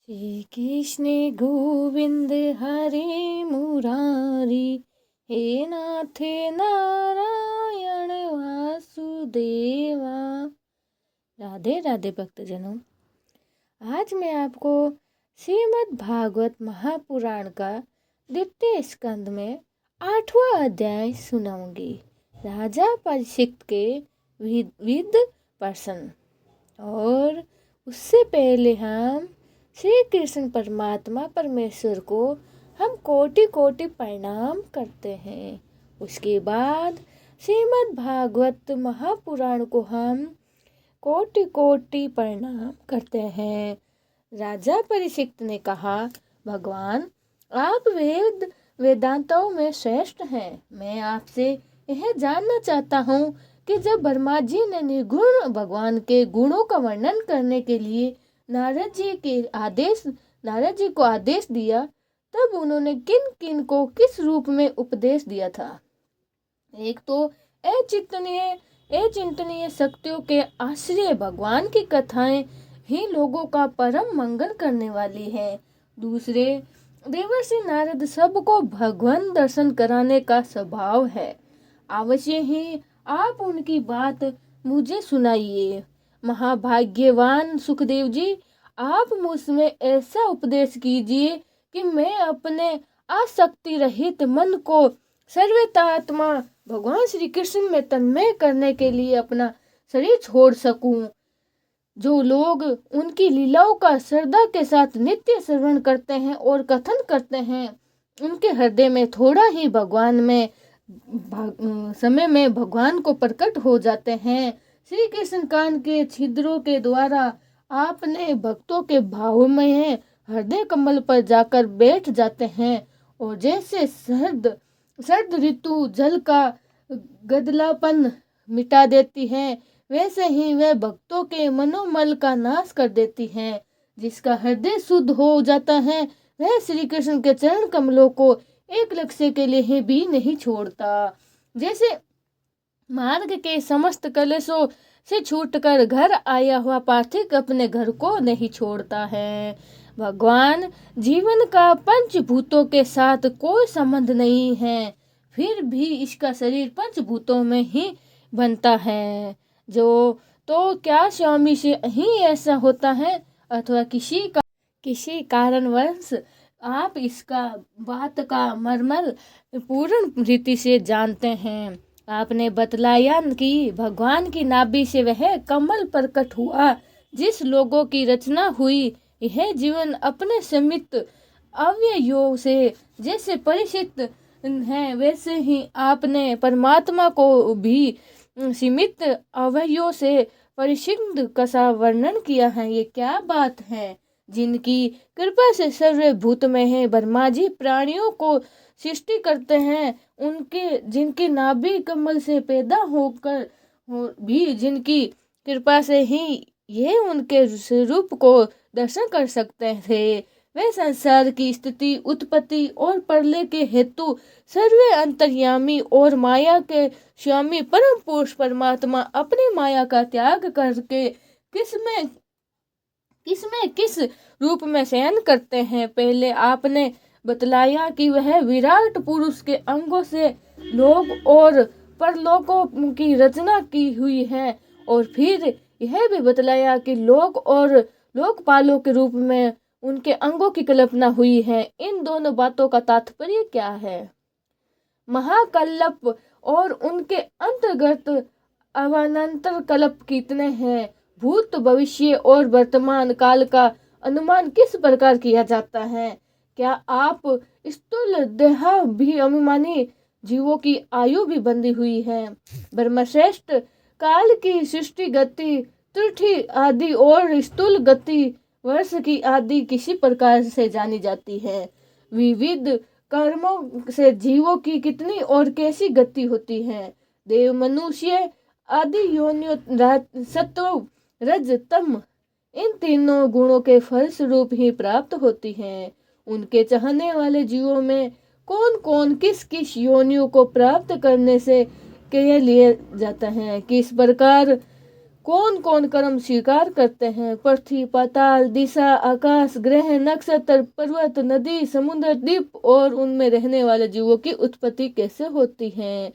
श्री कृष्ण गोविंद हरे मुरारी, हे नाथ नारायण वासुदेवा। राधे राधे भक्तजनों, आज मैं आपको श्रीमद् भागवत महापुराण का द्वितीय स्कंद में 8वां अध्याय सुनाऊंगी। राजा परीक्षित के विद प्रश्न। और उससे पहले हम श्री कृष्ण परमात्मा परमेश्वर को हम कोटि कोटि प्रणाम करते हैं। उसके बाद श्रीमद् भागवत महापुराण को हम कोटि कोटि प्रणाम करते हैं। राजा परीक्षित ने कहा, भगवान आप वेदांतों में श्रेष्ठ हैं। मैं आपसे यह जानना चाहता हूँ कि जब ब्रह्मा जी ने निर्गुण भगवान के गुणों का वर्णन करने के लिए नारद जी को आदेश दिया, तब उन्होंने किन किन को किस रूप में उपदेश दिया था। एक तो अचिंतनीय शक्तियों के आश्रय भगवान की कथाएं ही लोगों का परम मंगल करने वाली है। दूसरे, देवर्षि नारद सबको भगवान दर्शन कराने का स्वभाव है। अवश्य ही आप उनकी बात मुझे सुनाइए। महाभाग्यवान सुखदेव जी, आप मुझमें ऐसा उपदेश कीजिए कि मैं अपने आसक्ति रहित मन को सर्वतात्मा भगवान श्री कृष्ण में तन्मय करने के लिए अपना शरीर छोड़ सकूं। जो लोग उनकी लीलाओं का श्रद्धा के साथ नित्य श्रवण करते हैं और कथन करते हैं, उनके हृदय में थोड़ा ही समय में भगवान को प्रकट हो जाते हैं। श्री कृष्ण कान के छिद्रों के द्वारा आपने भक्तों के भावमय हृदय कमल पर जाकर बैठ जाते हैं और जैसे सर्द ऋतु जल का गदलापन मिटा देती है, वैसे ही वह भक्तों के मनोमल का नाश कर देती है। जिसका हृदय शुद्ध हो जाता है, वह श्री कृष्ण के चरण कमलों को एक लक्ष्य के लिए भी नहीं छोड़ता। जैसे मार्ग के समस्त कलेशों से छूटकर घर आया हुआ पार्थिक अपने घर को नहीं छोड़ता है। भगवान जीवन का पंचभूतों के साथ कोई संबंध नहीं है, फिर भी इसका शरीर पंचभूतों में ही बनता है। जो तो क्या स्वामी से ही ऐसा होता है अथवा किसी कारणवश आप इसका बात का मर्मर पूर्ण रीति से जानते हैं। आपने बतलाया कि भगवान की नाभि से वह कमल प्रकट हुआ जिस लोगों की रचना हुई। यह जीवन अपने सीमित अवयवों से जैसे परिचित है, वैसे ही आपने परमात्मा को भी सीमित अवयवों से परिचित का वर्णन किया है। ये क्या बात है। जिनकी कृपा से सर्वभूत में है ब्रह्मा जी प्राणियों को सृष्टि करते हैं, जिनकी नाभि कमल से पैदा होकर भी जिनकी कृपा से ही ये उनके स्वरूप को दर्शन कर सकते थे, वे संसार की स्थिति उत्पत्ति और प्रलय के हेतु सर्वे अंतर्यामी और माया के स्वामी परम पुरुष परमात्मा अपनी माया का त्याग करके किस रूप में शयन करते हैं। पहले आपने बतलाया कि वह विराट पुरुष के अंगों से लोक और परलोकों की रचना की हुई है, और फिर यह भी बतलाया कि लोक और लोकपालों के रूप में उनके अंगों की कल्पना हुई है। इन दोनों बातों का तात्पर्य क्या है। महाकल्प और उनके अंतर्गत अवान्तर कल्प कितने हैं। भूत भविष्य और वर्तमान काल का अनुमान किस प्रकार किया जाता है। क्या आप स्थूल देहाभिमानी जीवों की आयु भी बंधी हुई है। ब्रह्मश्रेष्ठ काल की सृष्टि गति त्रुटि आदि और स्थूल गति वर्ष की आदि किसी प्रकार से जानी जाती है। विविध कर्मों से जीवों की कितनी और कैसी गति होती है। देव मनुष्य आदि योनियों सत्व रज तम इन तीनों गुणों के फलस्वरूप ही प्राप्त होती हैं। उनके चाहने वाले जीवों में कौन कौन किस किस योनियों को प्राप्त करने से के लिए जाता है, किस प्रकार कौन कौन कर्म स्वीकार करते हैं। पृथ्वी, पाताल, दिशा, आकाश, ग्रह, नक्षत्र, पर्वत, नदी, समुद्र, द्वीप और उनमें रहने वाले जीवों की उत्पत्ति कैसे होती है।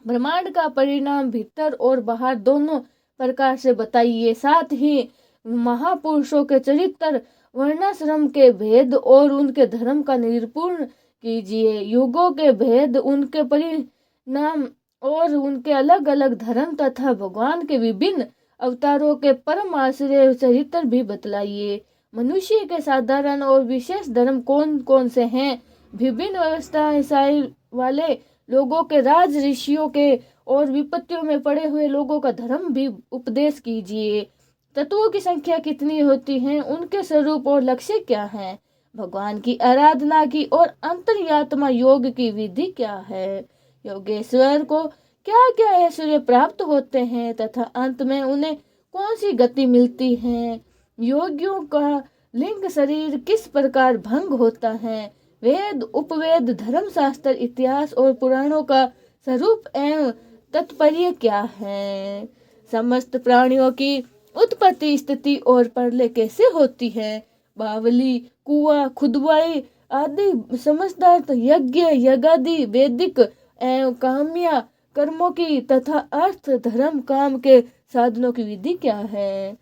ब्रह्मांड का परिणाम भीतर और बाहर दोनों प्रकार से बताइए। साथ ही महापुरुषों के चरित्र, वर्णाश्रम के भेद और उनके धर्म का निरूपण कीजिए। युगों के भेद, उनके परिणाम और उनके अलग अलग धर्म तथा भगवान के विभिन्न अवतारों के परम आश्चर्य चरित्र भी बतलाइए। मनुष्य के साधारण और विशेष धर्म कौन कौन से हैं। विभिन्न व्यवसाय वाले लोगों के, राज ऋषियों के और विपत्तियों में पड़े हुए लोगों का धर्म भी उपदेश कीजिए। तत्वों की संख्या कितनी होती है, उनके स्वरूप और लक्ष्य क्या है। भगवान की आराधना की और अंतर्यात्मा योग की विधि क्या है। योगेश्वर को क्या क्या ऐश्वर्य प्राप्त होते हैं तथा अंत में उन्हें कौन सी गति मिलती है। योगियों का लिंग शरीर किस प्रकार भंग होता है। वेद, उपवेद, धर्मशास्त्र, इतिहास और पुराणों का स्वरूप एवं तात्पर्य क्या है। समस्त प्राणियों की उत्पत्ति, स्थिति और प्रलय कैसे होती है। बावली, कुआं, खुदवाई आदि समझदार यज्ञ, यज्ञादि वैदिक एवं काम्य कर्मों की तथा अर्थ, धर्म, काम के साधनों की विधि क्या है।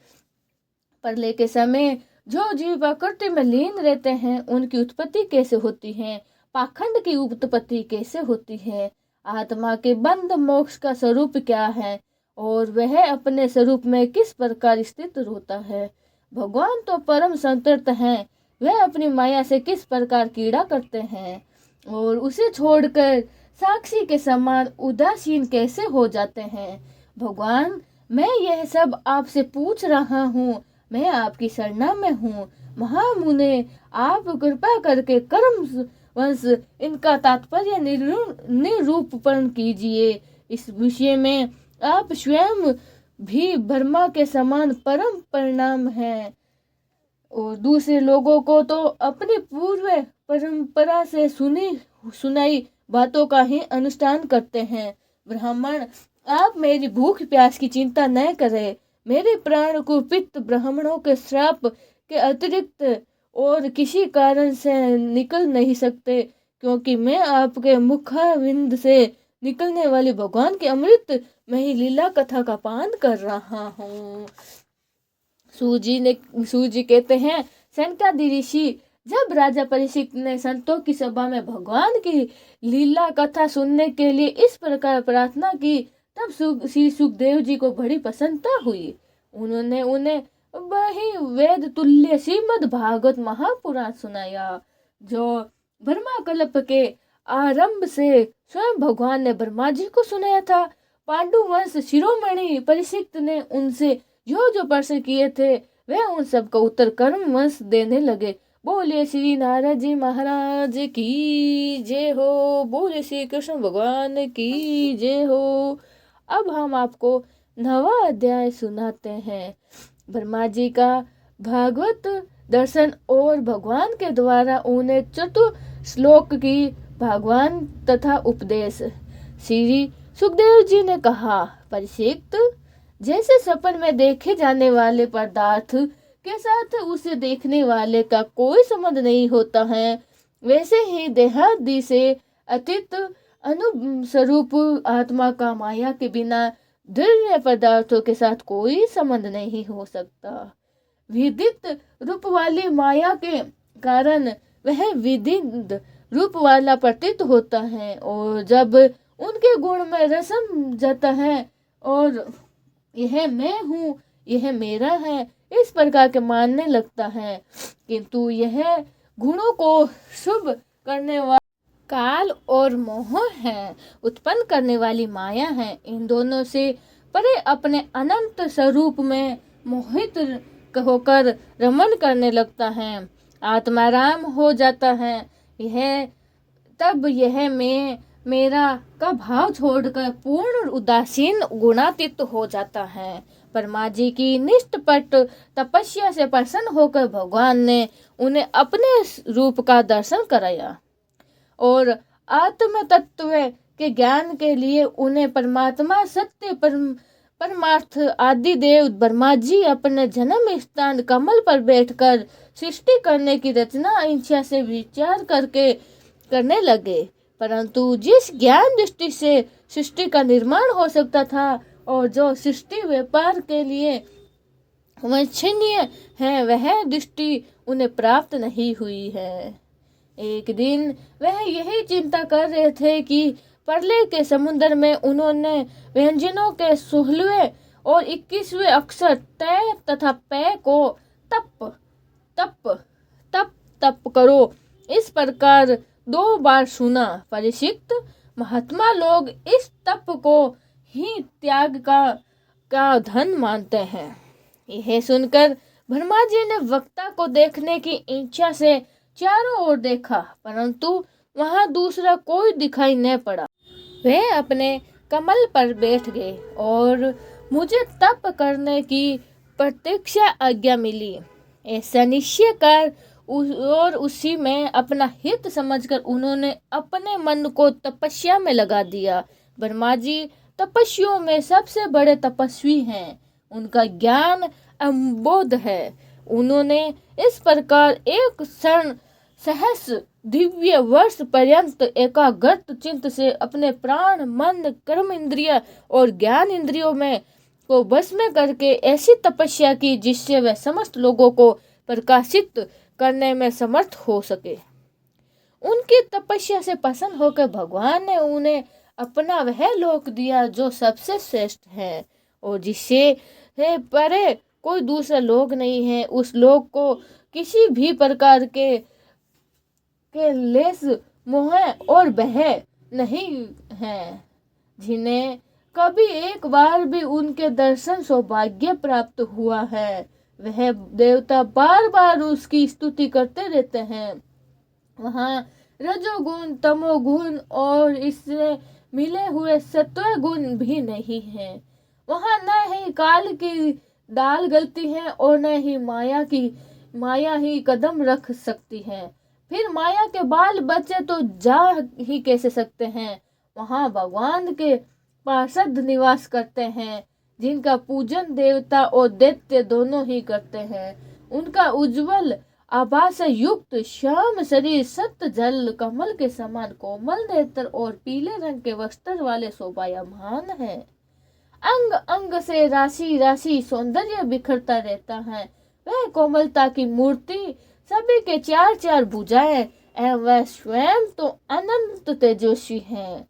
प्रलय के समय जो जीव प्रकृति में लीन रहते हैं उनकी उत्पत्ति कैसे होती है। पाखंड की उत्पत्ति कैसे होती है। आत्मा के बंध मोक्ष का स्वरूप क्या है और वह अपने स्वरूप में किस प्रकार स्थित होता है। भगवान तो परम संतुष्ट हैं, वह अपनी माया से किस प्रकार कीड़ा करते हैं और उसे छोड़कर साक्षी के समान उदासीन कैसे हो जाते हैं। भगवान, मैं यह सब आपसे पूछ रहा हूँ, मैं आपकी शरणा में हूँ। महामुने, आप कृपा करके कर्म वंश इनका तात्पर्य निरूपण कीजिए। इस विषय में आप स्वयं भी ब्रह्मा के समान परम परिणाम हैं और दूसरे लोगों को तो अपनी पूर्व परंपरा से सुनाई बातों का ही अनुष्ठान करते हैं। ब्राह्मण, आप मेरी भूख प्यास की चिंता न करें। मेरे प्राण को पित्त ब्राह्मणों के श्राप के अतिरिक्त और किसी कारण से निकल नहीं सकते, क्योंकि मैं आपके मुखाविंद से निकलने वाली भगवान के अमृत में ही लीला कथा का पान कर रहा हूँ। सूजी कहते हैं, सनकादि ऋषि, जब राजा परीक्षित ने संतों की सभा में भगवान की लीला कथा सुनने के लिए इस प्रकार प्रार्थना की, तब श्री सुखदेव जी को बड़ी प्रसन्नता हुई। उन्होंने उन्हें वही वेद तुल्य श्रीमद् भागवत महापुराण सुनाया, जो ब्रह्मा कल्प के आरंभ से स्वयं भगवान ने ब्रह्मा जी को सुनाया था। पांडु वंश शिरोमणि परीक्षित ने उनसे जो प्रश्न किए थे वे उन सब का उत्तर कर्म वंश देने लगे। बोले श्री नारद जी महाराज की जय हो। बोले श्री कृष्ण भगवान की जय हो। अब हम आपको 9वां अध्याय सुनाते हैं। ब्रह्मा जी का भागवत दर्शन और भगवान के द्वारा उन्हें चतुश्लोक की भगवान तथा उपदेश। श्री सुखदेव जी ने कहा, परीक्षित, जैसे सपन में देखे जाने वाले पदार्थ के साथ उसे देखने वाले का कोई संबंध नहीं होता है, वैसे ही देहादि से अतीत अनुस्वरूप आत्मा का माया के बिना दिव्य पदार्थों के साथ कोई संबंध नहीं हो सकता। विदित रूप वाली माया के कारण वह विदित रूप वाला प्रतीत होता है और जब उनके गुण में रसम जाता है और यह मैं हूँ, यह मेरा है, इस प्रकार के मानने लगता है, किंतु यह गुणों को शुभ करने वाला काल और मोह है, उत्पन्न करने वाली माया है। इन दोनों से परे अपने अनंत स्वरूप में मोहित होकर रमण करने लगता है, आत्माराम हो जाता है। यह मैं मेरा का भाव छोड़कर पूर्ण उदासीन गुणातीत हो जाता है। परमा जी की निष्ठपट तपस्या से प्रसन्न होकर भगवान ने उन्हें अपने रूप का दर्शन कराया और आत्म तत्व के ज्ञान के लिए उन्हें परमात्मा सत्य परमार्थ आदि देव ब्रह्मा जी अपने जन्म स्थान कमल पर बैठकर सृष्टि करने की रचना इच्छा से विचार करके करने लगे। परंतु जिस ज्ञान दृष्टि से सृष्टि का निर्माण हो सकता था और जो सृष्टि व्यापार के लिए वांछनीय है, वह दृष्टि उन्हें प्राप्त नहीं हुई है। एक दिन वह यही चिंता कर रहे थे कि प्रलय के समुद्र में उन्होंने व्यंजनों के 16वें और 21वें अक्षर तय तथा पै को तप तप तप तप करो इस प्रकार 2 बार सुना। परिचित महात्मा लोग इस तप को ही त्याग का धन मानते हैं। यह सुनकर ब्रह्मा जी ने वक्ता को देखने की इच्छा से चारों ओर देखा, परंतु वहां दूसरा कोई दिखाई न पड़ा। वे अपने कमल पर बैठ गए और मुझे तप करने की प्रतीक्षा आज्ञा मिली, ऐसा निश्चय कर और उसी में अपना हित समझकर उन्होंने अपने मन को तपस्या में लगा दिया। ब्रह्मा जी तपस्वियों में सबसे बड़े तपस्वी हैं। उनका ज्ञान अम्बोध है। उन्होंने इस प्रकार एक क्षण सहस्र दिव्य वर्ष पर्यंत एकाग्रत चित्त से अपने प्राण, मन, कर्म इंद्रिय और ज्ञान इंद्रियों में को बस में करके ऐसी तपस्या की जिससे वह समस्त लोगों को प्रकाशित करने में समर्थ हो सके। उनकी तपस्या से प्रसन्न होकर भगवान ने उन्हें अपना वह लोक दिया जो सबसे श्रेष्ठ है और जिससे परे कोई दूसरा लोक नहीं है। उस लोक को किसी भी प्रकार के लेस मोह और बह नहीं है, जिन्हें कभी एक बार भी उनके दर्शन सौभाग्य प्राप्त हुआ है। वह देवता बार बार उसकी स्तुति करते रहते हैं। वहाँ रजोगुण, तमोगुण और इससे मिले हुए सत्व गुण भी नहीं है। वहाँ न ही काल की डाल गलती है और न ही माया ही कदम रख सकती है। फिर माया के बाल बच्चे तो जा ही कैसे सकते हैं। वहाँ भगवान के पार्षद निवास करते हैं, जिनका पूजन देवता और दैत्य दोनों ही करते हैं। उनका उज्जवल आभा से युक्त श्याम शरीर सत्य जल कमल के समान कोमल नेत्र और पीले रंग के वस्त्र वाले शोभायमान है। अंग अंग से राशि राशि सौंदर्य बिखरता रहता है। वह कोमलता की मूर्ति, सभी के 4 भुजाएं एवं वह स्वयं तो अनंत तेजस्वी है।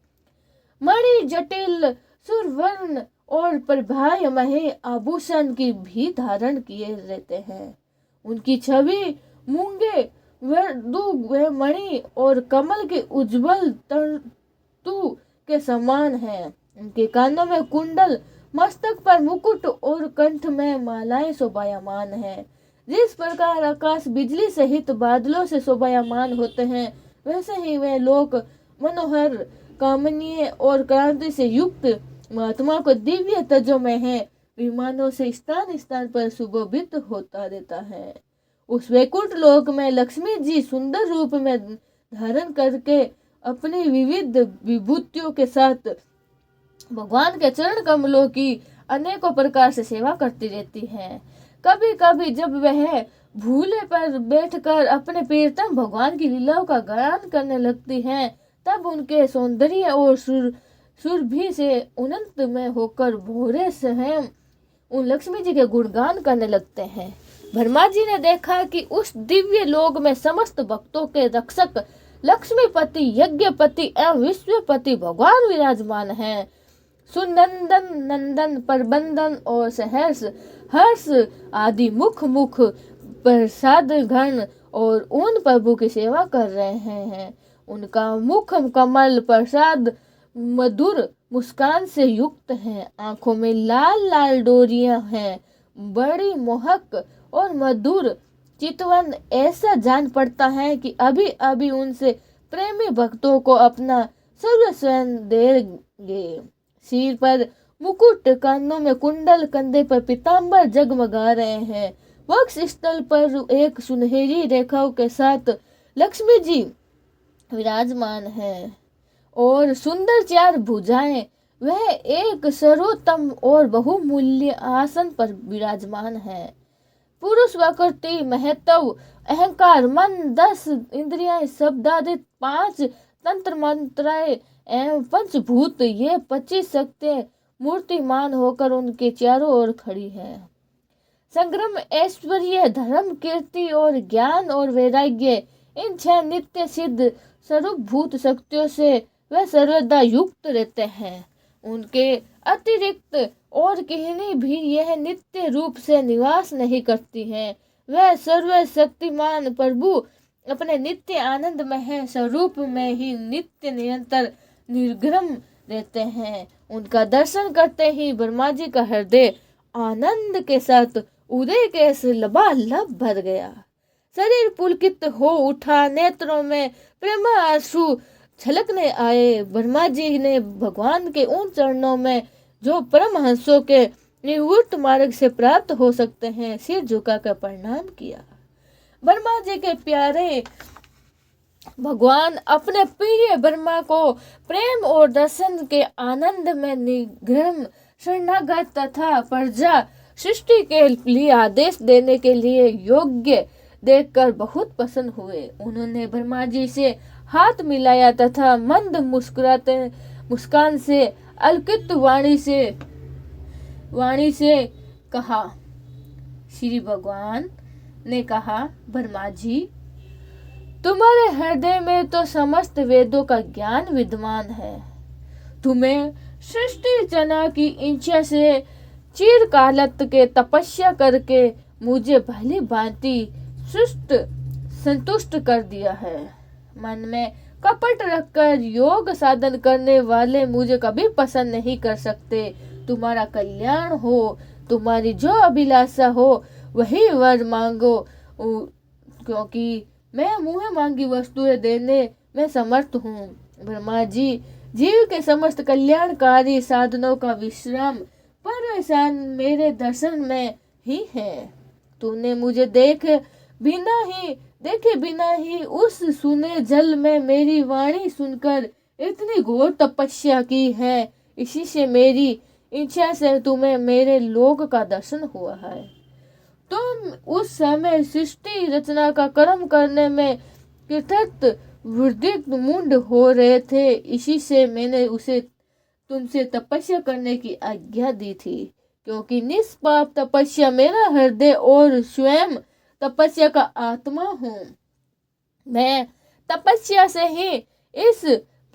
मणि जटिल सुरवर्ण और प्रभामय आभूषण की भी धारण किए रहते हैं। उनकी छवि मूंगे व मणि और कमल के उज्जवल तंतु के समान है। उनके कानों में कुंडल, मस्तक पर मुकुट और कंठ में मालाएं शोभायमान है। जिस प्रकार आकाश बिजली सहित बादलों से शोभायमान होते हैं, वैसे ही वे लोग मनोहर, कामनीय और क्रांति से युक्त महात्मा को दिव्य तेजो में है। विमानों से स्थान स्थान पर सुशोभित होता रहता है। उस वैकुंठ लोक में लक्ष्मी जी सुंदर रूप में धारण करके अपनी विविध विभूतियों के साथ भगवान के चरण कमलों की अनेकों प्रकार से सेवा करती रहती हैं। कभी कभी जब वह भूले पर बैठकर अपने प्रियतम भगवान की लीलाओं का गायन करने लगती हैं, तब उनके सौंदर्य और सुरभि से अनंत में होकर भोरे स्वयं उन लक्ष्मी जी के गुणगान करने लगते हैं। ब्रह्मा जी ने देखा कि उस दिव्य लोक में समस्त भक्तों के रक्षक लक्ष्मीपति, यज्ञपति एवं विश्वपति भगवान विराजमान हैं। सुनंदन, नंदन, प्रबंधन और सहर्ष, हर्ष आदि मुख प्रसाद घन और उन प्रभु की सेवा कर रहे हैं। उनका मुख कमल प्रसाद मधुर मुस्कान से युक्त है। आंखों में लाल लाल डोरियां हैं, बड़ी मोहक और मधुर चितवन। ऐसा जान पड़ता है कि अभी अभी उनसे प्रेमी भक्तों को अपना सर्वस्व देंगे। सिर पर मुकुट, कानों में कुंडल, कंधे पर पीतांबर जगमगा रहे हैं। वक्ष स्थल पर एक सुनहरी रेखाओं के साथ लक्ष्मी जी विराजमान है और सुंदर 4 भुजाएं वह एक सर्वोत्तम और बहुमूल्य आसन पर विराजमान है। पुरुष प्रकृति, महत्व, अहंकार, मन, 10 इंद्रियां, शब्दादित 5 तंत्र मंत्राएं एवं पंचभूत, ये 25 शक्तियां मूर्तिमान होकर उनके चारों ओर खड़ी है। संग्रम, ऐश्वर्य, धर्म, कीर्ति और ज्ञान और वैराग्य, इन 6 नित्य सिद्ध सर्वभूत शक्तियों से वह सर्वदा युक्त रहते हैं। उनके अतिरिक्त और कहीं भी यह नित्य रूप से निवास नहीं करती हैं। वह सर्वशक्तिमान प्रभु अपने नित्य आनंदमय स्वरूप में ही नित्य निरंतर निर्गम रहते हैं। उनका दर्शन करते ही ब्रह्मा जी का हृदय आनंद के साथ उदय के से लबालब भर गया। शरीर पुलकित हो उठा, नेत्रों में प्रेम आंसू छलकने आए। ब्रह्मा जी ने भगवान के उन चरणों में जो परमहंसों के निवृत्त मार्ग से प्राप्त हो सकते हैं, सिर झुकाकर प्रणाम किया। ब्रह्मा जी के प्यारे भगवान अपने प्रिय ब्रह्मा को प्रेम और दर्शन के आनंद में निगम शरणागत तथा प्रजा सृष्टि के लिए आदेश देने के लिए योग्य देखकर बहुत प्रसन्न हुए। उन्होंने ब्रह्मा जी से हाथ मिलाया तथा मंद मुस्कुराते मुस्कान से अलकित वाणी से कहा। श्री भगवान ने कहा, ब्रह्मा जी, तुम्हारे हृदय में तो समस्त वेदों का ज्ञान विद्यमान है। तुम्हें सृष्टि रचना की इच्छा से चिरकालत के तपस्या करके मुझे भली भांति संतुष्ट कर दिया है। मन में कपट रखकर योग साधन करने वाले मुझे कभी पसंद नहीं कर सकते। तुम्हारा कल्याण हो, तुम्हारी जो अभिलाषा हो वही वर मांगो, क्योंकि मैं मुँह मांगी वस्तुएं देने में समर्थ हूँ। ब्रह्मा जी, जीव के समस्त कल्याणकारी साधनों का विश्राम परवेशान मेरे दर्शन में ही है। तूने मुझे देखे बिना ही उस सुने जल में मेरी वाणी सुनकर इतनी घोर तपस्या की है। इसी से मेरी इच्छा से तुम्हें मेरे लोक का दर्शन हुआ है। तुम उस समय सृष्टि रचना का कर्म करने में कृतज्ञ वृद्धित मुंड हो रहे थे। इसी से मैंने उसे तुमसे तपस्या करने की आज्ञा दी थी, क्योंकि निष्पाप तपस्या मेरा हृदय और स्वयं तपस्या का आत्मा हूँ। मैं तपस्या से ही इस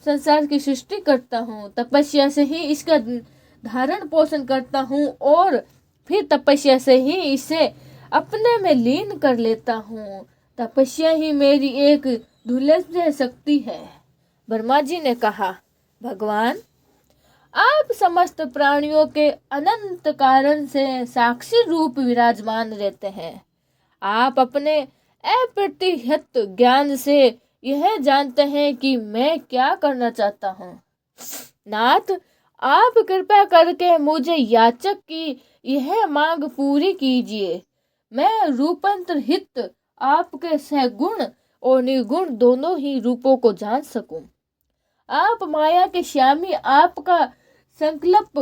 संसार की सृष्टि करता हूँ, तपस्या से ही इसका धारण पोषण करता हूँ और फिर तपस्या से ही इसे अपने में लीन कर लेता हूँ। तपस्या ही मेरी एक दुर्लभ शक्ति है। ब्रह्मा जी ने कहा, भगवान, आप समस्त प्राणियों के अनंत कारण से साक्षी रूप विराजमान रहते हैं। आप अपने अप्रतिहत ज्ञान से यह जानते हैं कि मैं क्या करना चाहता हूँ। नाथ, आप कृपा करके मुझे याचक की यह मांग पूरी कीजिए। मैं रूपांतर हित आपके सगुण और निर्गुण दोनों ही रूपों को जान सकूं। आप माया के स्वामी, आपका संकल्प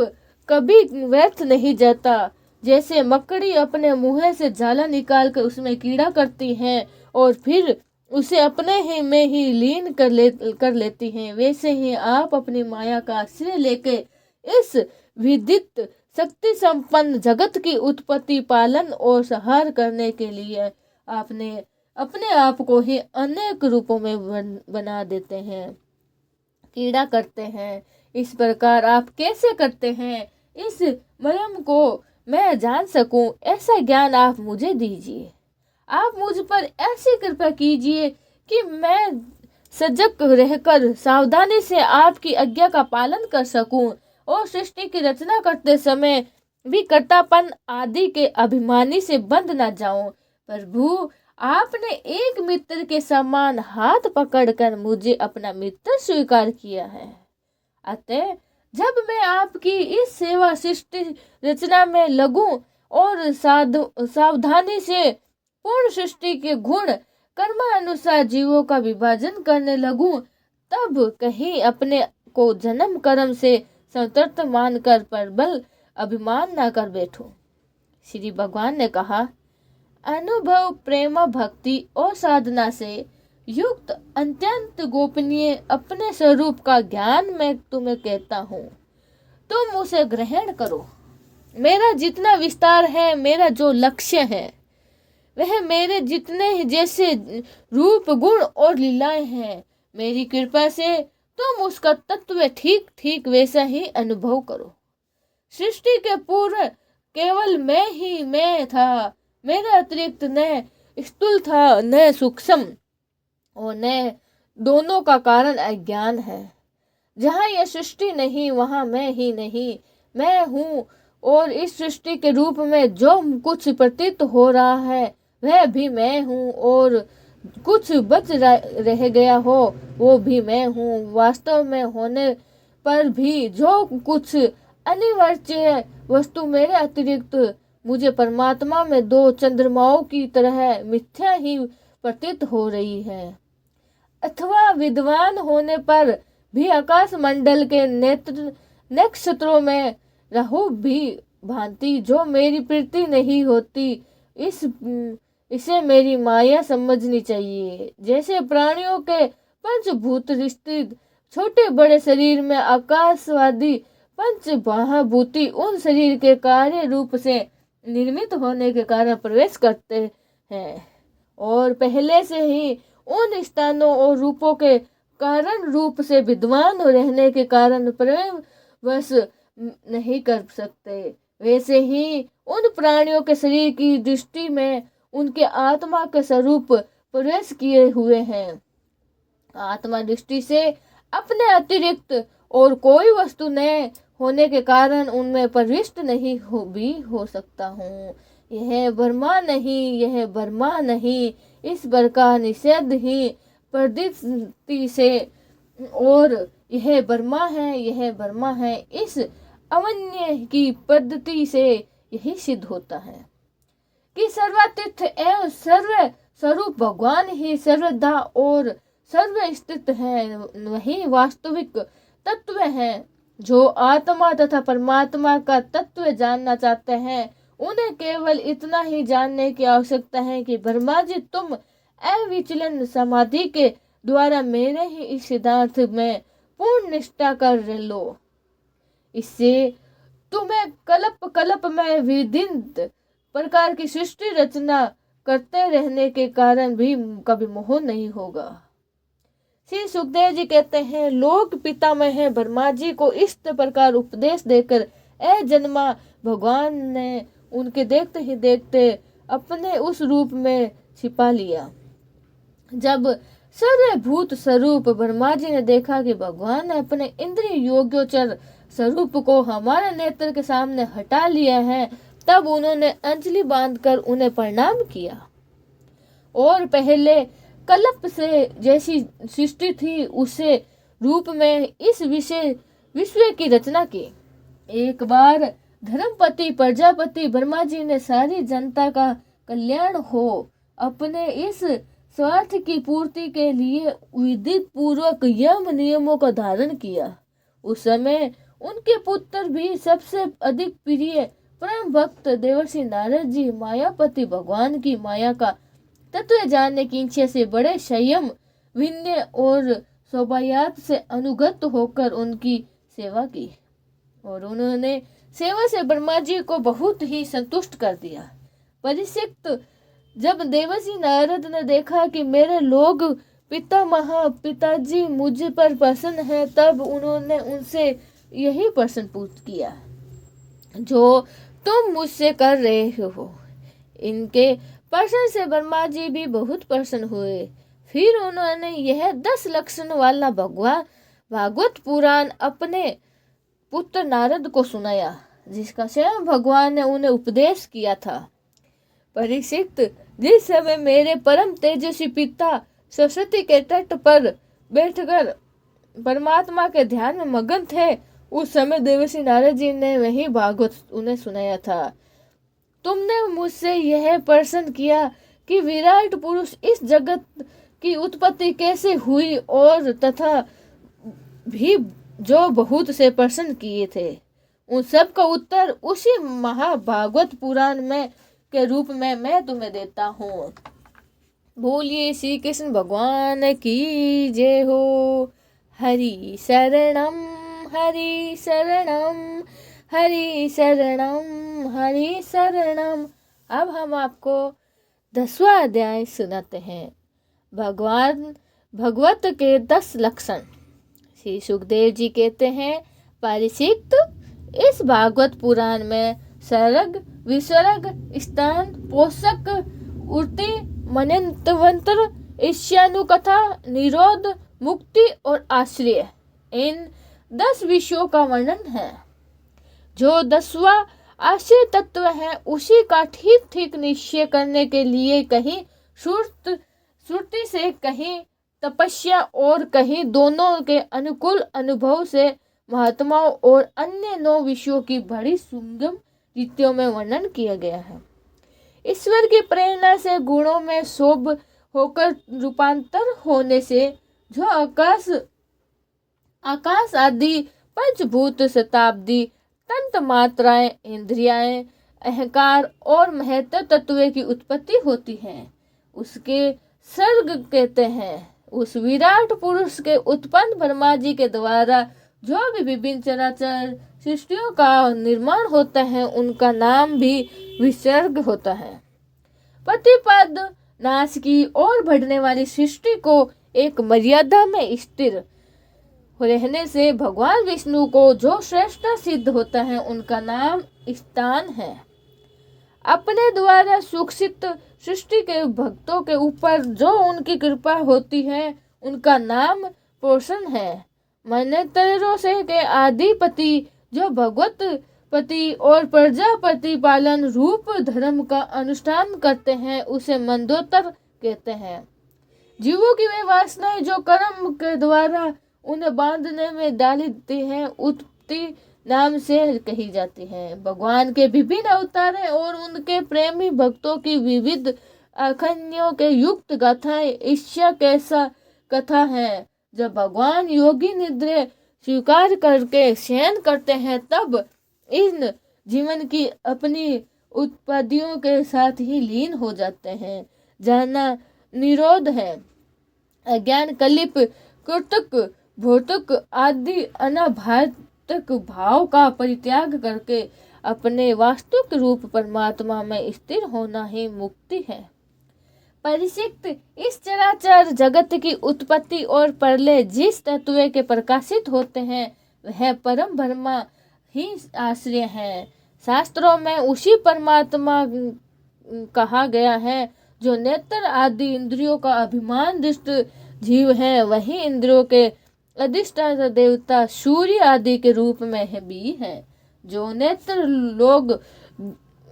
कभी व्यर्थ नहीं जाता। जैसे मकड़ी अपने मुंह से जाला निकालकर उसमें कीड़ा करती है और फिर उसे अपने ही में ही लीन कर लेती हैं, वैसे ही आप अपनी माया का आश्रय लेके इस विदित शक्ति संपन्न जगत की उत्पत्ति, पालन और संहार करने के लिए आपने अपने आप को ही अनेक रूपों में बना देते हैं, कीड़ा करते हैं। इस प्रकार आप कैसे करते हैं, इस मर्म को मैं जान सकूं, ऐसा ज्ञान आप मुझे दीजिए। आप मुझ पर ऐसी कृपा कीजिए कि मैं सजग रहकर सावधानी से आपकी आज्ञा का पालन कर सकूं और सृष्टि की रचना करते समय भी कर्तापन आदि के अभिमानी से बंध ना जाऊं। प्रभु, आपने एक मित्र के समान हाथ पकड़कर मुझे अपना मित्र स्वीकार किया है। अतः जब मैं आपकी इस सेवा सृष्टि रचना में लगूं और सावधानी से पूर्ण सृष्टि के गुण कर्मानुसार जीवों का विभाजन करने लगूं, तब कहीं अपने को जन्म कर्म से सतर्क मानकर प्रबल अभिमान न कर बैठो। श्री भगवान ने कहा, अनुभव, प्रेम, भक्ति और साधना से युक्त अत्यंत गोपनीय अपने स्वरूप का ज्ञान मैं तुम्हें कहता हूँ, तुम उसे ग्रहण करो। मेरा जितना विस्तार है, मेरा जो लक्ष्य है, वह मेरे जितने जैसे रूप, गुण और लीलाएं हैं, मेरी कृपा से तुम उसका तत्व ठीक ठीक वैसा ही अनुभव करो। सृष्टि के पूर्व केवल मैं ही मैं था, मेरा अतिरिक्त न स्थूल था न सूक्ष्म, और न दोनों का कारण अज्ञान है। जहाँ यह सृष्टि नहीं, वहाँ मैं ही नहीं, मैं हूँ। और इस सृष्टि के रूप में जो कुछ प्रतीत हो रहा है, वह भी मैं हूँ, और कुछ बच रह गया हो, वो भी मैं हूँ। वास्तव में होने पर भी जो कुछ अनिवार्य वस्तु मेरे अतिरिक्त मुझे परमात्मा में दो चंद्रमाओं की तरह मिथ्या ही प्रतीत हो रही है। अथवा विद्वान होने पर भी आकाश मंडल के नक्षत्रों में रहु भी भांति जो मेरी प्रीति नहीं होती, इसे मेरी माया समझनी चाहिए। जैसे प्राणियों के पंचभूत स्थित छोटे बड़े शरीर में आकाशवादी पंच महाभूति उन शरीर के कार्य रूप से निर्मित होने के कारण प्रवेश करते हैं, और पहले से ही उन स्थानों और रूपों के कारण रूप से विद्वान रहने के कारण प्रवेश नहीं कर सकते, वैसे ही उन प्राणियों के शरीर की दृष्टि में उनके आत्मा के स्वरूप प्रवेश किए हुए हैं। आत्मा दृष्टि से अपने अतिरिक्त और कोई वस्तु न होने के कारण उनमें प्रविष्ट नहीं हो सकता हूँ। यह ब्रह्मा नहीं, यह ब्रह्मा नहीं, इस प्रकार निषेध ही प्रतीति से, और यह ब्रह्मा है, यह ब्रह्मा है, इस अवन्य की पद्धति से यही सिद्ध होता है कि सर्वातीत एवं सर्व स्वरूप भगवान ही सर्वदा और सर्वस्थित है। वही वास्तविक तत्व है। जो आत्मा तथा परमात्मा का तत्व जानना चाहते हैं, उन्हें केवल इतना ही जानने की आवश्यकता है कि ब्रह्मा जी, तुम अविचलन समाधि के द्वारा मेरे ही इस सिद्धांत में पूर्ण निष्ठा कर लो। इससे तुम्हें कल्प में विभिन्न प्रकार की सृष्टि रचना करते रहने के कारण भी कभी मोह नहीं होगा। श्री सुखदेव जी कहते हैं, लोक पितामह है ब्रह्मा जी को इस प्रकार उपदेश देकर अजन्मा भगवान ने उनके देखते ही देखते अपने उस रूप में छिपा लिया। जब सर्वभूत स्वरूप ब्रह्मा जी ने देखा कि भगवान ने अपने इंद्रिय योग्योचर स्वरूप को हमारे नेत्र के सामने हटा लिया है, तब उन्होंने अंजलि बांधकर उन्हें प्रणाम किया और पहले कल्प से जैसी सृष्टि थी उसे रूप में इस विश्व की रचना की। एक बार धर्मपति प्रजापति ब्रह्मा जी ने सारी जनता का कल्याण हो अपने इस स्वार्थ की पूर्ति के लिए विधित पूर्वक यम नियमों का धारण किया। उस समय उनके पुत्र भी सबसे अधिक प्रिय परम भक्त देवर्षि नारद जी मायापति भगवान की माया का तत्व जानने की इच्छा से बड़े संयम, विनय और शोभायात से अनुगत होकर उनकी सेवा की, और उन्होंने सेवा से ब्रह्मा जी को बहुत ही संतुष्ट कर दिया। परीक्षित, जब देवर्षि नारद ने देखा कि मेरे लोग पिताजी मुझ पर प्रसन्न है, तब उन्होंने उनसे यही प्रश्न पूछ किया जो तुम मुझसे कर रहे हो। इनके प्रश्न से ब्रह्मा जी भी बहुत प्रसन्न हुए। फिर उन्होंने यह 10 लक्षण वाला भागवत पुराण अपने पुत्र नारद को सुनाया, जिसका स्वयं भगवान ने उन्हें उपदेश किया था। परीक्षित, जिस समय मेरे परम तेजस्वी पिता सरस्वती के तट पर बैठकर परमात्मा के ध्यान में मगन थे, उस समय देवर्षि नारद जी ने वही भागवत उन्हें सुनाया था। तुमने मुझसे यह प्रश्न किया कि विराट पुरुष इस जगत की उत्पत्ति कैसे हुई और तथा भी जो बहुत से प्रश्न किए थे, उन सब का उत्तर उसी महाभागवत पुराण में के रूप में मैं तुम्हें देता हूँ। बोलिए श्री कृष्ण भगवान की जय हो। हरि शरणम हरि शरणम हरि शरणम हरि शरणम। अब हम आपको 10वां अध्याय सुनाते हैं। भगवत के 10 लक्षण। श्री सुखदेव जी कहते हैं, परीक्षित, इस भागवत पुराण में सर्ग, विसर्ग, स्थान, पोषक, उर्ति, मनंतवंतर, ईर्ष्यानुकथा, निरोध, मुक्ति और आश्रय, इन 10 विषयों का वर्णन है। जो 10वां आश्रय तत्व है, उसी का ठीक ठीक निश्चय करने के लिए कहीं श्रुति से, कहीं तपस्या और कहीं दोनों के अनुकूल अनुभव से महात्माओं और अन्य 9 विषयों की बड़ी सुगम रीतियों में वर्णन किया गया है। ईश्वर की प्रेरणा से गुणों में शोभ होकर रूपांतर होने से जो आकाश आदि पंचभूत, शताब्दी, तंत्र मात्राएं, इंद्रियाएं, अहंकार और महत्व तत्व की उत्पत्ति होती है, उसके सर्ग कहते हैं। उस विराट पुरुष के उत्पन्न ब्रह्मा जी के द्वारा जो भी विभिन्न चराचर सृष्टियों का निर्माण होता है, उनका नाम भी विसर्ग होता है। प्रतिपद नाश की ओर बढ़ने वाली सृष्टि को एक मर्यादा में स्थिर रहने से भगवान विष्णु को जो श्रेष्ठ सिद्ध होता है, उनका नाम स्थान है। अपने द्वारा सुखसित सृष्टि के भक्तों के ऊपर जो उनकी कृपा होती है, उनका नाम पोषण है। मनंतरों से के आदिपति जो भगवत पति और प्रजापति पालन रूप धर्म का अनुष्ठान करते हैं, उसे मंदोदर कहते हैं। जीवों की वे वासनाएं जो कर्म के द्वारा उन्हें बांधने में डालती हैं, उत्पत्ति नाम से कही जाती है। भगवान के विभिन्न अवतारें और उनके प्रेमी भक्तों की विविध अखंडियों के युक्त गाथाएं ईर्ष्या कैसा कथा है। जब भगवान योगी निद्रा स्वीकार करके शयन करते हैं, तब इन जीवन की अपनी उत्पत्तियों के साथ ही लीन हो जाते हैं। जानना निरोध है। अज्ञान, कलिप, कृतक, भौतिक आदि अनाभातक भाव का परित्याग करके अपने वास्तविक रूप परमात्मा में स्थिर होना ही मुक्ति है। परीक्षित, इस चराचर जगत की उत्पत्ति और प्रलय जिस तत्व के प्रकाशित होते हैं, वह परम ब्रह्मा ही आश्रय है। शास्त्रों में उसी परमात्मा कहा गया है जो नेत्र आदि इंद्रियों का अभिमान दृष्ट जीव है। वही इंद्रियों के अधिष्ठाता देवता सूर्य आदि के रूप में भी है। जो नेत्र लोग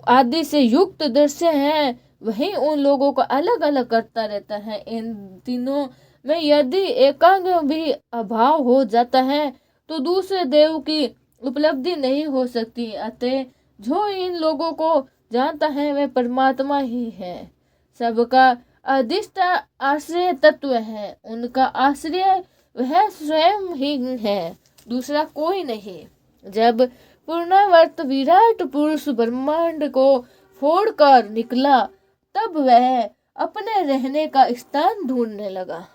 आदि से युक्त दृश्य हैं, वही उन लोगों को अलग अलग करता रहता है। इन तीनों में यदि एकांग भी अभाव हो जाता है, तो दूसरे देव की उपलब्धि नहीं हो सकती। अतः जो इन लोगों को जानता है, वह परमात्मा ही है। सबका अधिष्ठा आश्रय तत्व है। उनका आश्रय वह स्वयं ही है, दूसरा कोई नहीं। जब पूर्णावर्त विराट पुरुष ब्रह्मांड को फोड़कर निकला, तब वह अपने रहने का स्थान ढूंढने लगा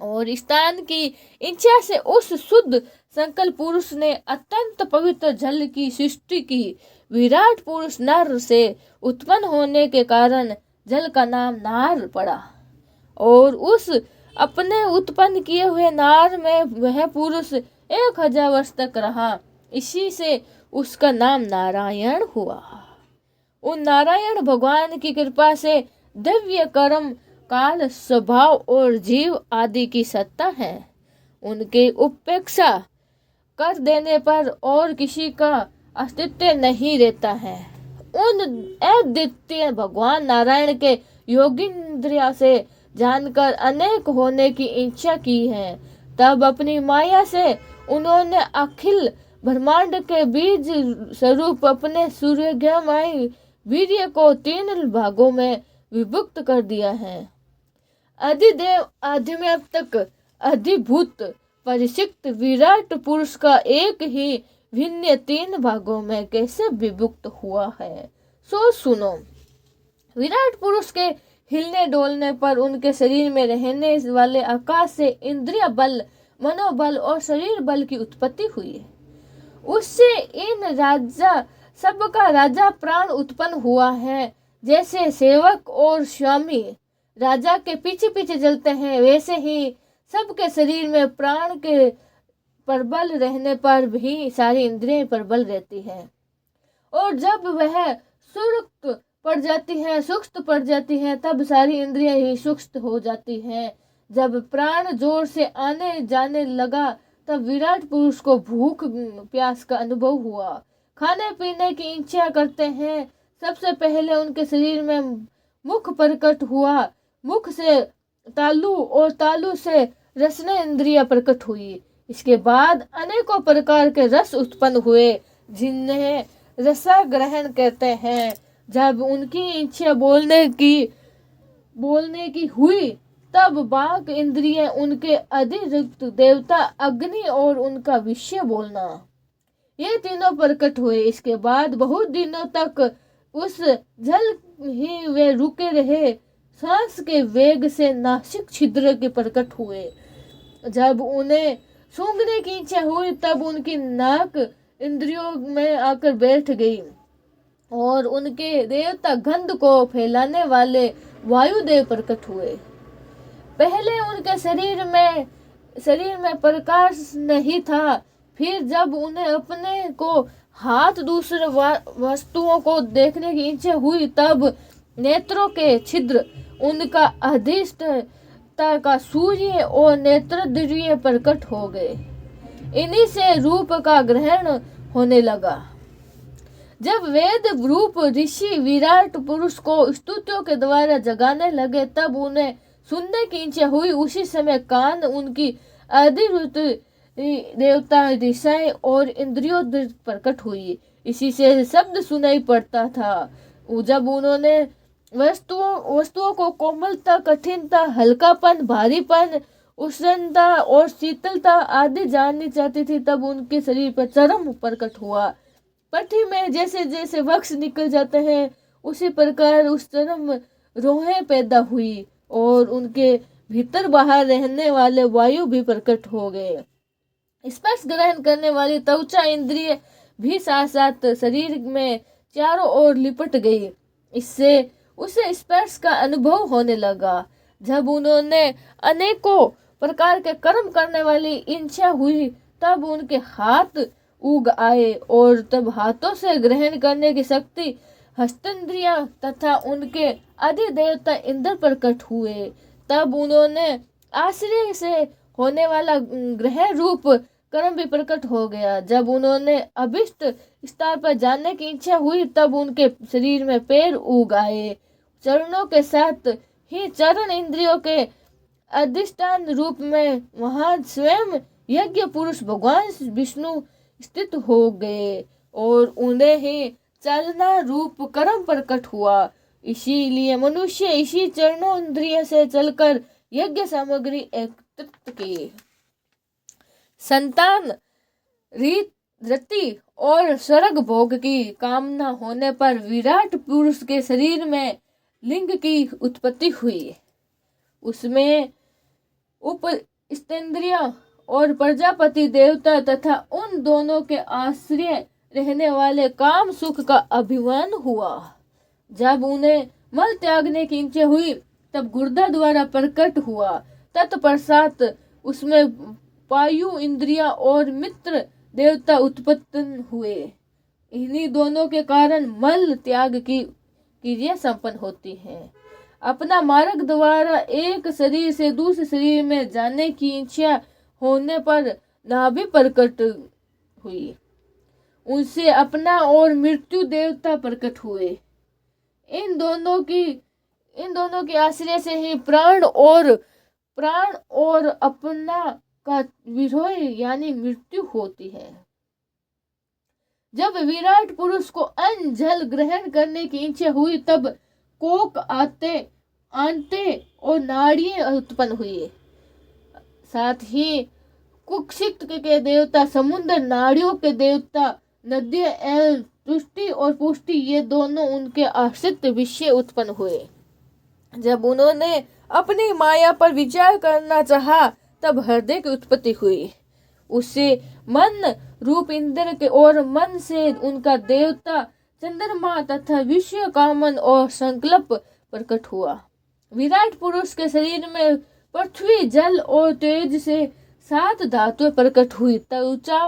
और स्थान की इच्छा से उस शुद्ध संकल्प पुरुष ने अत्यंत पवित्र जल की सृष्टि की। विराट पुरुष नर से उत्पन्न होने के कारण जल का नाम नार पड़ा और उस अपने उत्पन्न किए हुए नार में वह पुरुष 1000 वर्ष तक रहा। इसी से उसका नाम नारायण हुआ। उन नारायण भगवान की कृपा से दिव्य कर्म, काल, स्वभाव और जीव आदि की सत्ता है। उनके उपेक्षा कर देने पर और किसी का अस्तित्व नहीं रहता है। उन अद्वितीय भगवान नारायण के योगींद्रिया से जानकर अनेक होने की इच्छा की है। तब अपनी माया से उन्होंने अखिल ब्रह्मांड के बीज स्वरूप अपने सूर्यमय वीर्य को 3 भागों में विभक्त कर दिया है। अधिदेव, अधिमेव तक, अधिभूत, परिचित विराट पुरुष का एक ही भिन्न 3 भागों में कैसे विभक्त हुआ है, सो सुनो। विराट पुरुष के हिलने डोलने पर उनके शरीर में रहने वाले आकाश से इंद्रिय बल, मनोबल और शरीर बल की उत्पत्ति हुई है। उससे इन राजा सबका राजा प्राण उत्पन्न हुआ है। जैसे सेवक और स्वामी राजा के पीछे पीछे चलते हैं, वैसे ही सबके शरीर में प्राण के प्रबल रहने पर भी सारी इंद्रियां प्रबल रहती है। और जब वह सुस्त पड़ जाती है तब सारी इंद्रियां ही सुस्त हो जाती हैं। जब प्राण जोर से आने जाने लगा तब विराट पुरुष को भूख प्यास का अनुभव हुआ। खाने पीने की इच्छा करते हैं। सबसे पहले उनके शरीर में मुख प्रकट हुआ। मुख से तालु और तालु से रसना इंद्रिया प्रकट हुई। इसके बाद अनेकों प्रकार के रस उत्पन्न हुए जिन्हें रसा ग्रहण कहते हैं। जब उनकी इच्छा बोलने की हुई तब बाक इंद्रिय उनके अधिरुक्त देवता अग्नि और उनका विषय बोलना, ये तीनों प्रकट हुए। इसके बाद बहुत दिनों तक उस जल ही वे रुके रहे। सांस के वेग से नासिक छिद्र के प्रकट हुए। जब उन्हें सूंघने की इच्छा हुई तब उनकी नाक इंद्रियों में आकर बैठ गई और उनके देवता गंध को फैलाने वाले वायुदेव प्रकट हुए। पहले उनके शरीर में प्रकाश नहीं था। फिर जब उन्हें अपने को हाथ दूसरे वस्तुओं को देखने की इच्छा हुई तब नेत्रों के छिद्र, उनका अधिष्ठता का सूर्य और नेत्र द्रव्य प्रकट हो गए। इन्हीं से रूप का ग्रहण होने लगा। जब वेद रूप ऋषि विराट पुरुष को स्तुतियों के द्वारा जगाने लगे तब उन्हें सुनने की इच्छा हुई। उसी समय कान उनकी अधिरुत देवता दिशाएं और इंद्रियों प्रकट हुई। इसी से शब्द सुनाई पड़ता था। जब उन्होंने वस्तुओं को कोमलता, कठिनता, हल्कापन, भारीपन, उष्णता और शीतलता आदि जाननी चाहती थी तब उनके शरीर पर चरम प्रकट हुआ। पट्टी में जैसे जैसे वक्ष निकल जाते हैं उसी प्रकार उस चरम रोहें पैदा हुई और उनके भीतर बाहर रहने वाले वायु भी प्रकट हो गए। स्पर्श ग्रहण करने वाली त्वचा इंद्रिय भी साथ साथ शरीर में चारों ओर लिपट गई। इससे उसे स्पर्श का अनुभव होने लगा। जब उन्होंने अनेकों प्रकार के कर्म करने वाली इच्छा हुई तब उनके हाथ उग आए और तब हाथों से ग्रहण करने की शक्ति हस्तेंद्रिया तथा उनके अधिदेवता इंद्र प्रकट हुए। तब उन्होंने आश्रय से होने वाला ग्रह रूप कर्म भी प्रकट हो गया। जब उन्होंने अभिष्ट स्थान पर जाने की इच्छा हुई तब उनके शरीर में पैर उग आए। चरणों के साथ ही चरण इंद्रियों के अधिष्ठान रूप में वहां स्वयं यज्ञ पुरुष भगवान विष्णु स्थित हो गए और उन्हें ही चलना रूप कर्म प्रकट हुआ। इसीलिए मनुष्य इसी चरणों इंद्रिय से चलकर यज्ञ सामग्री एकत्रित की। संतान, रति और स्वर्ग भोग की कामना होने पर विराट पुरुष के शरीर में लिंग की उत्पत्ति हुई। उसमें उपस्तेंद्रिय और प्रजापति देवता तथा उन दोनों के आश्रय रहने वाले काम सुख का अभिमान हुआ। जब उन्हें मल त्यागने की इच्छा हुई तब गुर्दा द्वारा प्रकट हुआ। तत्पश्चात उसमें वायु इंद्रिया और मित्र देवता उत्पन्न हुए। इन्हीं दोनों के कारण मल त्याग की क्रिया संपन्न होती है। अपना मार्ग द्वारा एक शरीर से दूसरे शरीर में जाने की इच्छा होने पर नाभि प्रकट हुई। उनसे अपना और मृत्यु देवता प्रकट हुए। इन दोनों की आश्रय से ही प्राण और अपना का विरोह यानी मृत्यु होती है। जब विराट पुरुष को अन्न जल ग्रहण करने की इच्छा हुई तब कोक आंते और नाड़ियां उत्पन्न हुई। साथ ही कुक्षित के देवता समुद्र, नाड़ियों के देवता नदियां एवं तुष्टि और पुष्टि, ये दोनों उनके आश्रित विषय उत्पन्न हुए। जब उन्होंने अपनी माया पर विचार करना चाहा तब हृदय की उत्पत्ति हुई। उससे मन रूप इंद्र के और मन से उनका देवता चंद्रमा तथा विश्व कामन और संकल्प प्रकट हुआ। विराट पुरुष के शरीर में पृथ्वी, जल और तेज से 7 धातुएं प्रकट हुई। त्वचा,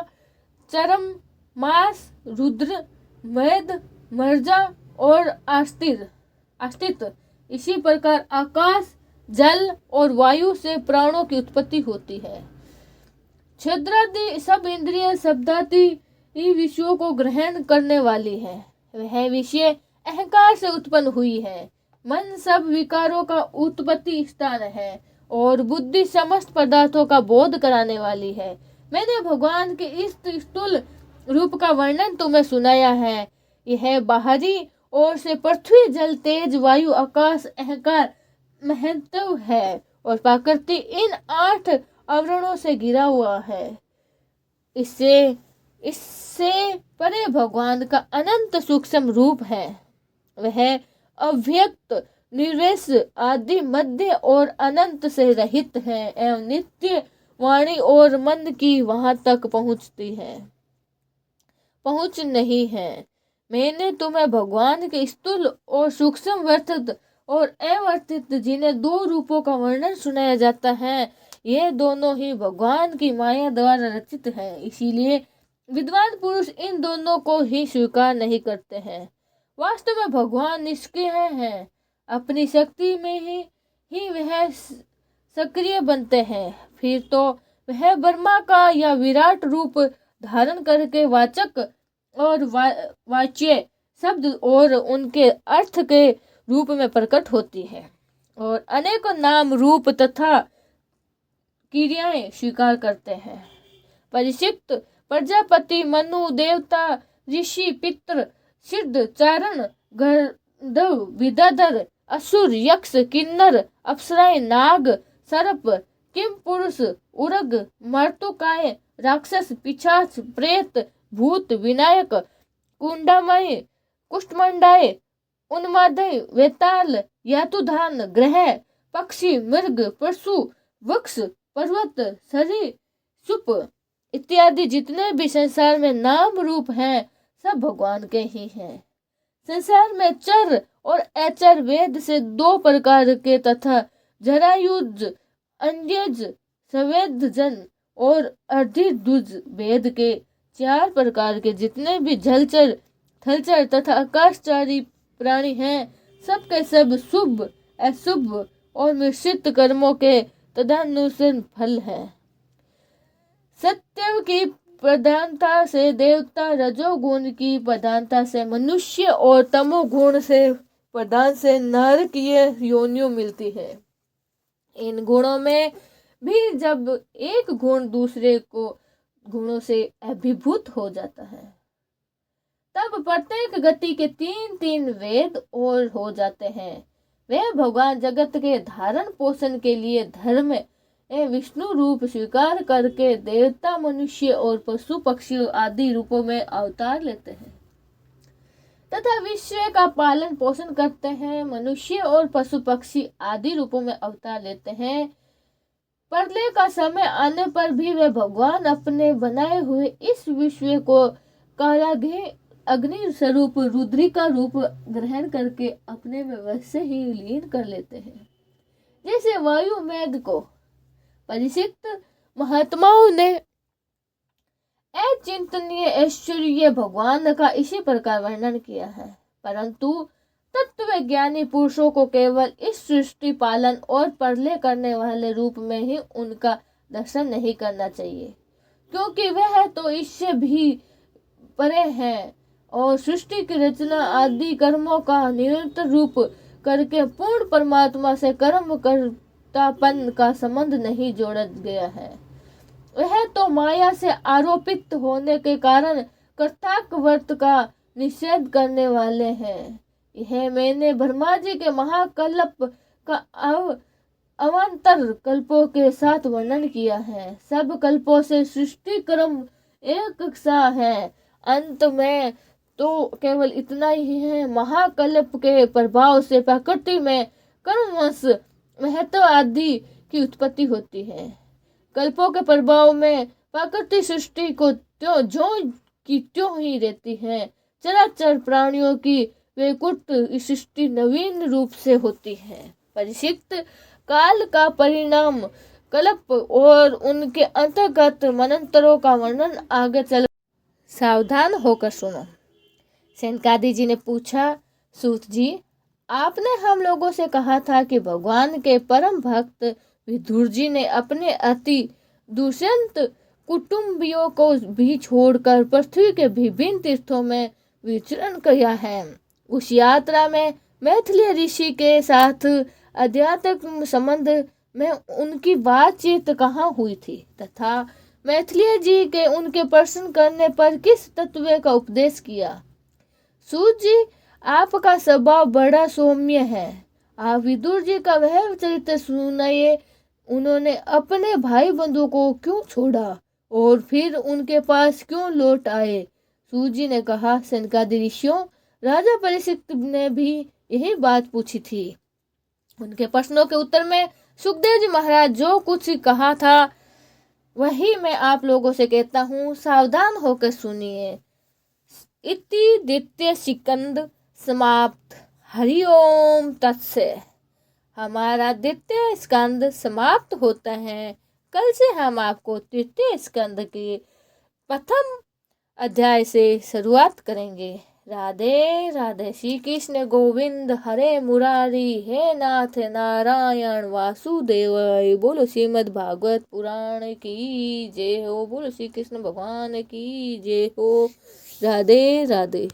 चरम, मांस, रुद्र, मेद, मर्जा और अस्तित्व। इसी प्रकार आकाश, जल और वायु से प्राणों की उत्पत्ति होती है। छद्रादि सब इंद्रियां शब्दादि विषयों को ग्रहण करने वाली है। वह विषय अहंकार से उत्पन्न हुई है। मन सब विकारों का उत्पत्ति स्थान है और बुद्धि समस्त पदार्थों का बोध कराने वाली है। मैंने भगवान के इस स्थूल रूप का वर्णन तुम्हें सुनाया है। यह बाहरी ओर से पृथ्वी, जल, तेज, वायु, आकाश, अहंकार, महत्व है और प्रकृति इन 8 आवरणों से घिरा हुआ है। इससे परे भगवान का अनंत सूक्ष्म रूप है। वह अव्यक्त, निर्वेश, आदि, मध्य और अनंत से रहित है एवं नित्य वाणी और मन की वहां तक पहुंच नहीं है। मैंने तुम्हें भगवान के स्थूल और सूक्ष्म, वर्तित और अवर्तित, जिन्हें 2 रूपों का वर्णन सुनाया जाता है, ये दोनों ही भगवान की माया द्वारा रचित है। इसीलिए विद्वान पुरुष इन दोनों को ही स्वीकार नहीं करते हैं। वास्तव में भगवान निष्क्रिय हैं। अपनी शक्ति में ही वह सक्रिय बनते हैं। फिर तो वह ब्रह्मा का या विराट रूप धारण करके वाचक और वाच्य शब्द और उनके अर्थ के रूप में प्रकट होती है और अनेक नाम, रूप तथा क्रियाएं स्वीकार करते हैं। परीक्षित, प्रजापति, मनु, देवता, ऋषि, पितृ, सिद्ध, चारण, गंधर्व, विद्याधर, असुर, यक्ष, किन्नर, अप्सराएं, नाग, सर्प, किम पुरुष, उरग, मर्तुकाय, राक्षस, पिशाच, प्रेत, भूत, विनायक, कुंडमय, कुष्ठमंडाय, उन्मादय, वेताल, यातुधान, ग्रह, पक्षी, मृग, पशु, वृक्ष, पर्वत, सरीसृप इत्यादि जितने भी संसार में नाम रूप हैं, सब भगवान के ही हैं। संसार में चर और अचर वेद से 2 प्रकार के तथा जरायुज, अंजज, सवेदजन और अर्धिदुज वेद के 4 प्रकार के जितने भी जलचर, थलचर तथा आकाशचारी प्राणी हैं, सबके सब शुभ, अशुभ और मिश्रित कर्मों के तदनुसार फल है। सत्व की प्रधानता से देवता, रजोगुण की प्रधानता से मनुष्य और तमोगुण से प्रधान से नारकीय योनियों मिलती है। इन गुणों में भी जब एक गुण दूसरे को गुणों से अभिभूत हो जाता है, तब प्रत्येक गति के 3-3 वेद और हो जाते हैं। वे भगवान जगत के धारण पोषण के लिए धर्म विष्णु रूप स्वीकार करके देवता, मनुष्य और पशु पक्षी आदि रूपों में अवतार लेते हैं तथा विश्व का पालन पोषण करते हैं। मनुष्य और पशु पक्षी आदि रूपों में अवतार लेते हैं। प्रलय का समय आने पर भी वे भगवान अपने बनाए हुए इस विश्व को कारागृह अग्नि स्वरूप रुद्रिका रूप ग्रहण करके अपने में वैसे ही लीन कर लेते हैं जैसे वायु मेघ को। परिचित महात्माओं ने अचिंतनीय ऐश्वर्य भगवान का इसी प्रकार वर्णन किया है, परंतु तत्व ज्ञानी पुरुषों को केवल इस सृष्टि पालन और प्रलय करने वाले रूप में ही उनका दर्शन नहीं करना चाहिए, क्योंकि वह तो इससे भी परे है और सृष्टि की रचना आदि कर्मों का निरंतर रूप करके पूर्ण परमात्मा से कर्म कर्तापन का संबंध नहीं जोड़ा गया है। वह तो माया से आरोपित होने के कारण कर्तव्यव्रत का निषेध करने वाले हैं। यह मैंने ब्रह्मा जी के महाकल्प का अवान्तर कल्पों के साथ वर्णन किया है। सब कल्पों से सृष्टि क्रम एक सा है। अंत में तो केवल इतना ही है, महाकल्प के प्रभाव से प्रकृति में कर्मवश महत्व आदि की उत्पत्ति होती है। कल्पों के प्रभाव में प्रकृति सृष्टि को ज्यों की त्यों ही रहती है। चराचर प्राणियों की वैकुंठ सृष्टि नवीन रूप से होती है। परिशिष्ट काल का परिणाम कल्प और उनके अंतर्गत मनंतरों का वर्णन आगे चल। सावधान होकर सुनो। सनकादि जी ने पूछा, सूत जी, आपने हम लोगों से कहा था कि भगवान के परम भक्त विदुर जी ने अपने अति दुष्यंत कुटुंबियों को भी छोड़कर पृथ्वी के विभिन्न तीर्थों में विचरण किया है। उस यात्रा में मैथिली ऋषि के साथ आध्यात्मिक संबंध में उनकी बातचीत कहाँ हुई थी तथा मैथिली जी के उनके प्रश्न करने पर किस तत्व का उपदेश किया। सूत जी, आपका स्वभाव बड़ा सौम्य है। आप विदुर जी का वह चरित्र सुनाइए। उन्होंने अपने भाई बंधु को क्यों छोड़ा और फिर उनके पास क्यों लौट आए। सूत जी ने कहा, सनकादि ऋषियों, राजा परीक्षित ने भी यही बात पूछी थी। उनके प्रश्नों के उत्तर में सुखदेव जी महाराज जो कुछ कहा था वही मैं आप लोगों से कहता हूँ। सावधान होकर सुनिए। इति द्वितीय स्कंद समाप्त। हरिओम तत्सत। हमारा द्वितीय स्कंद समाप्त होता है। कल से हम आपको तृतीय स्कंद के प्रथम अध्याय से शुरुआत करेंगे। राधे राधे। श्री कृष्ण गोविंद हरे मुरारी, हे नाथ नारायण वासुदेवाय। बोलो श्रीमद् भागवत पुराण की जय हो। बोलो श्री कृष्ण भगवान की जय हो। राधे राधे।